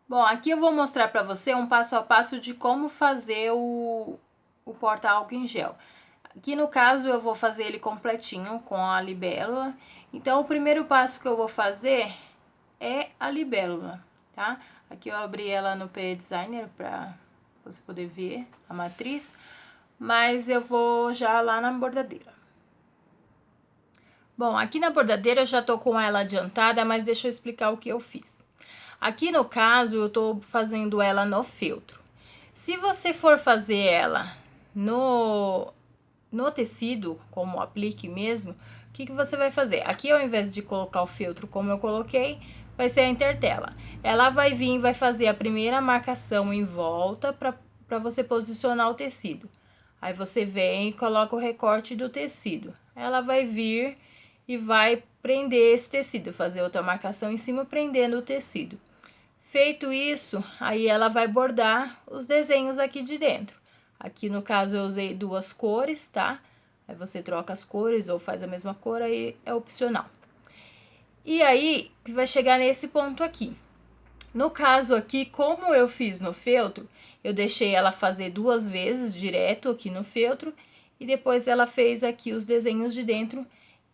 Bom, aqui eu vou mostrar para você um passo a passo de como fazer o porta-álcool em gel. Aqui no caso eu vou fazer ele completinho com a libélula. Então o primeiro passo que eu vou fazer é a libélula, tá? Aqui eu abri ela no PE Designer para você poder ver a matriz, mas eu vou já lá na bordadeira. Bom, aqui na bordadeira eu já tô com ela adiantada, mas deixa eu explicar o que eu fiz. Aqui no caso, eu tô fazendo ela no feltro. Se você for fazer ela no tecido, como aplique mesmo, o que você vai fazer? Aqui, ao invés de colocar o feltro como eu coloquei, vai ser a intertela. Ela vai vir e vai fazer a primeira marcação em volta para você posicionar o tecido. Aí você vem e coloca o recorte do tecido. Ela vai vir e vai prender esse tecido, fazer outra marcação em cima, prendendo o tecido. Feito isso, aí ela vai bordar os desenhos aqui de dentro. Aqui no caso eu usei duas cores, tá? Aí você troca as cores ou faz a mesma cor, aí é opcional. E aí, vai chegar nesse ponto aqui. No caso aqui, como eu fiz no feltro, eu deixei ela fazer 2 vezes direto aqui no feltro e depois ela fez aqui os desenhos de dentro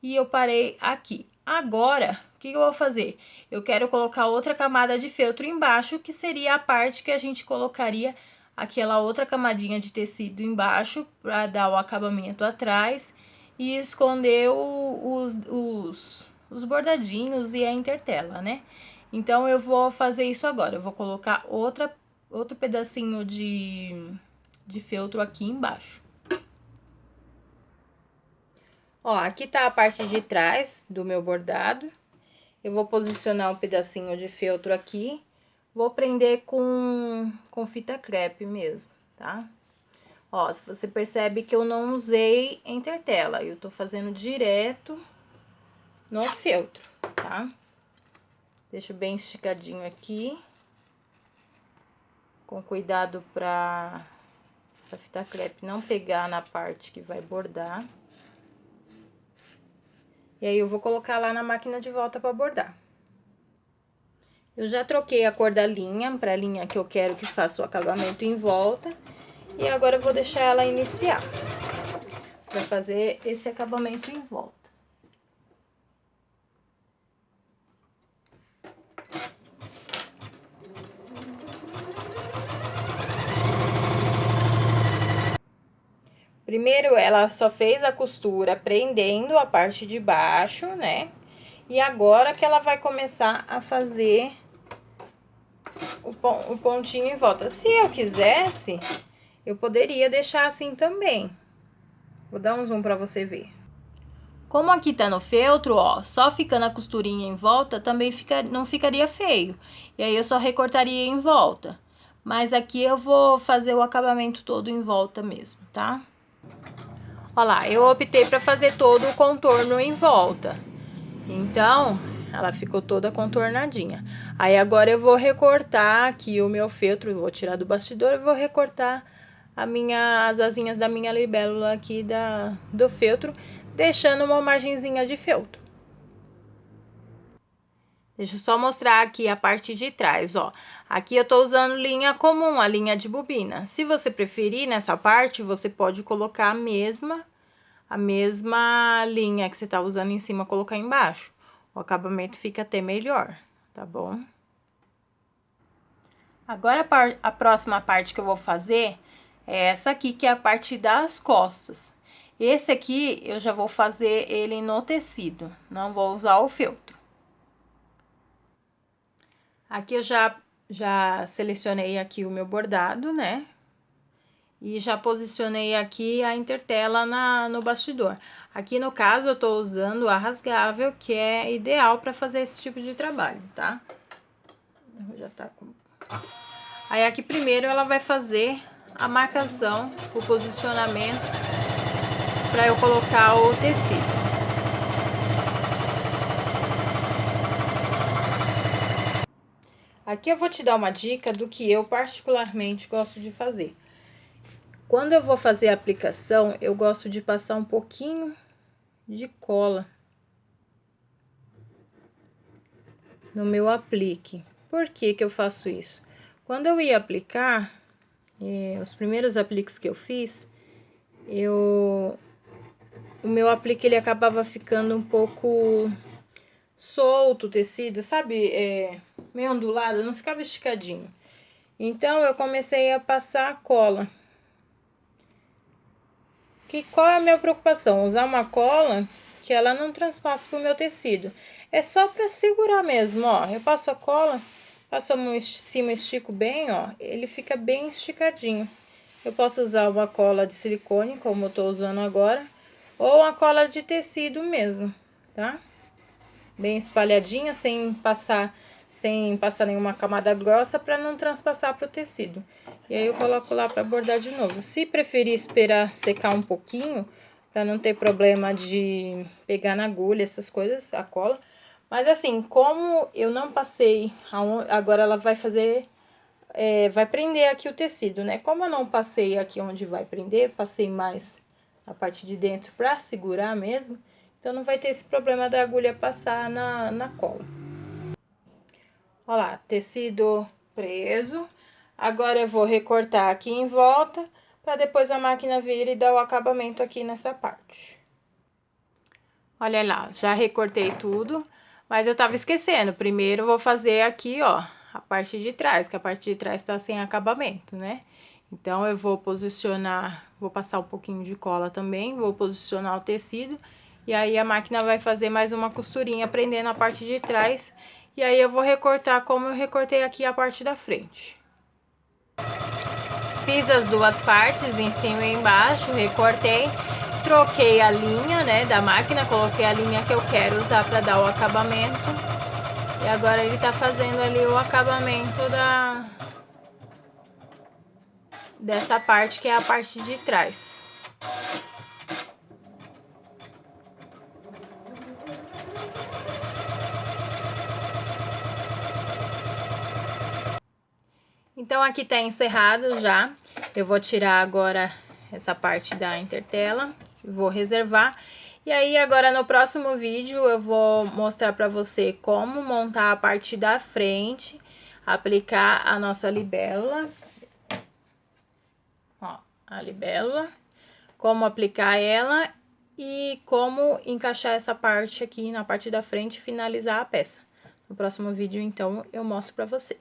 e eu parei aqui. Agora, o que eu vou fazer? Eu quero colocar outra camada de feltro embaixo, que seria a parte que a gente colocaria aquela outra camadinha de tecido embaixo para dar o acabamento atrás e esconder os bordadinhos e a intertela, né? Então, eu vou fazer isso agora. Eu vou colocar outro pedacinho de feltro aqui embaixo. Ó, aqui tá a parte de trás do meu bordado. Eu vou posicionar um pedacinho de feltro aqui. Vou prender com fita crepe mesmo, tá? Ó, se você percebe que eu não usei intertela, eu tô fazendo direto no feltro, tá? Deixo bem esticadinho aqui. Com cuidado pra essa fita crepe não pegar na parte que vai bordar. E aí, eu vou colocar lá na máquina de volta pra bordar. Eu já troquei a cor da linha pra linha que eu quero que faça o acabamento em volta. E agora eu vou deixar ela iniciar, pra fazer esse acabamento em volta. Primeiro, ela só fez a costura prendendo a parte de baixo, né? E agora que ela vai começar a fazer o pontinho em volta. Se eu quisesse, eu poderia deixar assim também. Vou dar um zoom pra você ver. Como aqui tá no feltro, ó, só ficando a costurinha em volta, também não ficaria feio. E aí, eu só recortaria em volta. Mas aqui eu vou fazer o acabamento todo em volta mesmo, tá? Ó lá, eu optei pra fazer todo o contorno em volta. Então, ela ficou toda contornadinha. Aí, agora eu vou recortar aqui o meu feltro, vou tirar do bastidor e vou recortar as asinhas da minha libélula aqui do feltro, deixando uma margenzinha de feltro. Deixa eu só mostrar aqui a parte de trás, ó. Aqui eu tô usando linha comum, a linha de bobina. Se você preferir, nessa parte, você pode colocar a mesma linha que você tá usando em cima, colocar embaixo. O acabamento fica até melhor, tá bom? Agora, a próxima parte que eu vou fazer é essa aqui, que é a parte das costas. Esse aqui, eu já vou fazer ele no tecido, não vou usar o feltro. Aqui eu já selecionei aqui o meu bordado, né? E já posicionei aqui a intertela no bastidor. Aqui no caso eu tô usando a rasgável, que é ideal para fazer esse tipo de trabalho, tá? Já tá com... Aí aqui primeiro ela vai fazer a marcação, o posicionamento, para eu colocar o tecido. Aqui eu vou te dar uma dica do que eu particularmente gosto de fazer. Quando eu vou fazer a aplicação, eu gosto de passar um pouquinho de cola no meu aplique, Por que que eu faço isso? Quando eu ia aplicar, os primeiros apliques que eu fiz, o meu aplique ele acabava ficando um pouco solto o tecido, sabe? Meio ondulado, não ficava esticadinho. Então, eu comecei a passar a cola. Qual é a minha preocupação? Usar uma cola que ela não transpasse pro meu tecido. É só para segurar mesmo, ó. Eu passo a cola, passo a mão em cima, estico bem, ó. Ele fica bem esticadinho. Eu posso usar uma cola de silicone, como eu tô usando agora, ou uma cola de tecido mesmo, tá? Bem espalhadinha, sem passar nenhuma camada grossa para não transpassar pro tecido. E aí eu coloco lá para bordar de novo. Se preferir esperar secar um pouquinho, para não ter problema de pegar na agulha, essas coisas, a cola. Mas assim, como eu não passei, agora ela vai fazer, vai prender aqui o tecido, né? Como eu não passei aqui onde vai prender, passei mais a parte de dentro para segurar mesmo, então não vai ter esse problema da agulha passar na cola. Ó lá, tecido preso. Agora eu vou recortar aqui em volta, para depois a máquina vir e dar o acabamento aqui nessa parte. Olha lá, já recortei tudo, mas eu tava esquecendo. Primeiro eu vou fazer aqui, ó, a parte de trás, que a parte de trás tá sem acabamento, né? Então, eu vou posicionar, vou passar um pouquinho de cola também, vou posicionar o tecido. E aí, a máquina vai fazer mais uma costurinha, prendendo a parte de trás. E aí, eu vou recortar como eu recortei aqui a parte da frente. Fiz as duas partes, em cima e embaixo, recortei. Troquei a linha, né, da máquina, coloquei a linha que eu quero usar para dar o acabamento. E agora ele tá fazendo ali o acabamento dessa parte que é a parte de trás. Então, aqui tá encerrado já. Eu vou tirar agora essa parte da intertela, vou reservar. E aí, agora no próximo vídeo, eu vou mostrar pra você como montar a parte da frente, aplicar a nossa libélula. Ó, a libélula, como aplicar ela e como encaixar essa parte aqui na parte da frente e finalizar a peça. No próximo vídeo, então, eu mostro pra você.